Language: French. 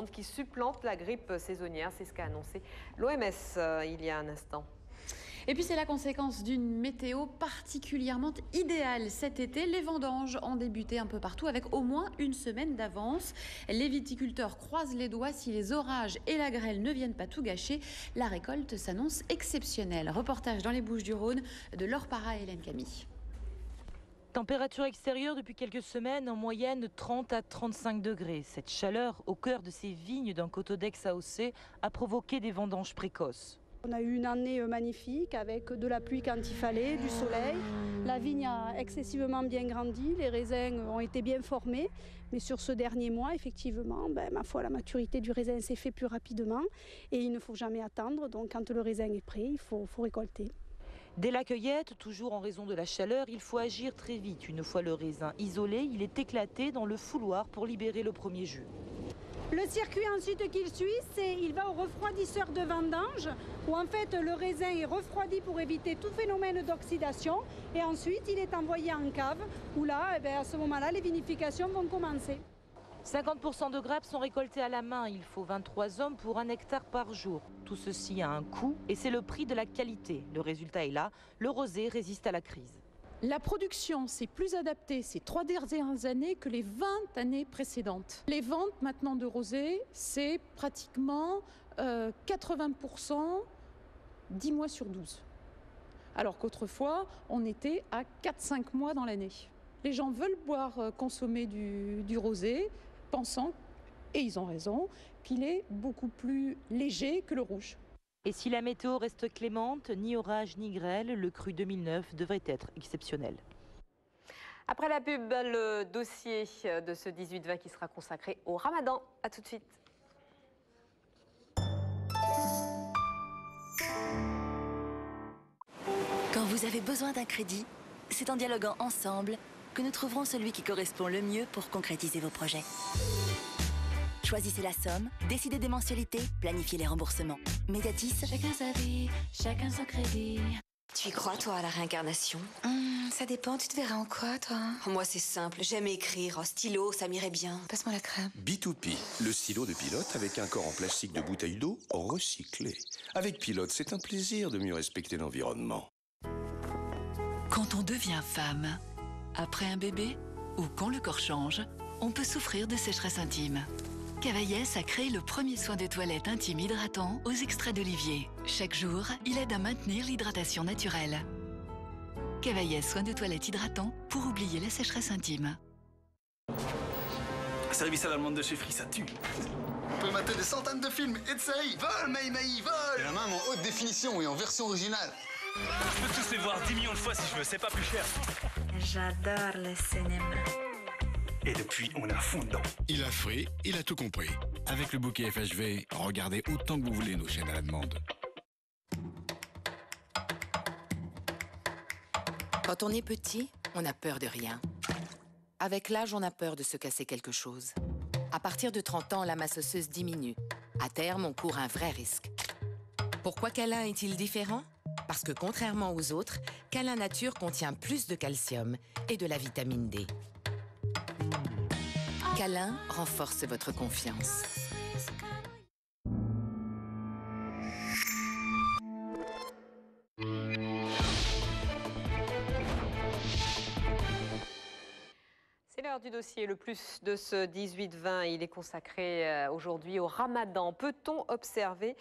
monde qui supplante la grippe saisonnière. C'est ce qu'a annoncé l'OMS il y a un instant. Et puis c'est la conséquence d'une météo particulièrement idéale cet été. Les vendanges ont débuté un peu partout avec au moins une semaine d'avance. Les viticulteurs croisent les doigts. Si les orages et la grêle ne viennent pas tout gâcher, la récolte s'annonce exceptionnelle. Reportage dans les Bouches-du-Rhône de Laure Para et Hélène Camille. Température extérieure depuis quelques semaines, en moyenne 30 à 35 degrés. Cette chaleur au cœur de ces vignes d'un coteau d'Aix-AOC a provoqué des vendanges précoces. On a eu une année magnifique avec de la pluie quand il fallait, du soleil. La vigne a excessivement bien grandi, les raisins ont été bien formés. Mais sur ce dernier mois, effectivement, ma foi, la maturité du raisin s'est faite plus rapidement. Et il ne faut jamais attendre, donc quand le raisin est prêt, il faut récolter. Dès la cueillette, toujours en raison de la chaleur, il faut agir très vite. Une fois le raisin isolé, il est éclaté dans le fouloir pour libérer le premier jus. Le circuit ensuite qu'il suit, il va au refroidisseur de vendange, où en fait le raisin est refroidi pour éviter tout phénomène d'oxydation. Et ensuite, il est envoyé en cave, où là, à ce moment-là, les vinifications vont commencer. 50% de grappes sont récoltées à la main. Il faut 23 hommes pour 1 hectare par jour. Tout ceci a un coût et c'est le prix de la qualité. Le résultat est là, le rosé résiste à la crise. La production s'est plus adaptée ces 3 dernières années que les 20 années précédentes. Les ventes maintenant de rosé, c'est pratiquement 80% 10 mois sur 12. Alors qu'autrefois, on était à 4-5 mois dans l'année. Les gens veulent consommer du rosé, pensant, et ils ont raison, qu'il est beaucoup plus léger que le rouge. Et si la météo reste clémente, ni orage ni grêle, le cru 2009 devrait être exceptionnel. Après la pub, le dossier de ce 18-20 qui sera consacré au Ramadan. A tout de suite. Quand vous avez besoin d'un crédit, c'est en dialoguant ensemble que nous trouverons celui qui correspond le mieux pour concrétiser vos projets. Choisissez la somme, décidez des mensualités, planifiez les remboursements. Mediatis. Chacun sa vie, chacun son crédit. Tu y crois, toi, à la réincarnation? Ça dépend, tu te verras en quoi, toi? Moi, c'est simple, j'aime écrire. En stylo, ça m'irait bien. Passe-moi la crème. B2P, le stylo de Pilote avec un corps en plastique de bouteille d'eau recyclé. Avec Pilote, c'est un plaisir de mieux respecter l'environnement. Quand on devient femme, après un bébé ou quand le corps change, on peut souffrir de sécheresse intime. Cavaillès a créé le premier soin de toilette intime hydratant aux extraits d'olivier. Chaque jour, il aide à maintenir l'hydratation naturelle. Cavaillès soin de toilette hydratant pour oublier la sécheresse intime. Service à l'allemande de chez Free, ça tue. On peut mater des centaines de films et de séries. Vol, Mei, vol! Et la même en haute définition et en version originale. Je peux tous les voir 10 millions de fois si je veux, c'est pas plus cher. J'adore le cinéma. Et depuis, on est à fond dedans. Il a Free, il a tout compris. Avec le bouquet FHV, regardez autant que vous voulez nos chaînes à la demande. Quand on est petit, on a peur de rien. Avec l'âge, on a peur de se casser quelque chose. À partir de 30 ans, la masse osseuse diminue. À terme, on court un vrai risque. Pourquoi Câlin est-il différent? Parce que contrairement aux autres, Câlin Nature contient plus de calcium et de la vitamine D. Câlin renforce votre confiance. C'est l'heure du dossier le plus de ce 18-20. Il est consacré aujourd'hui au Ramadan. Peut-on observer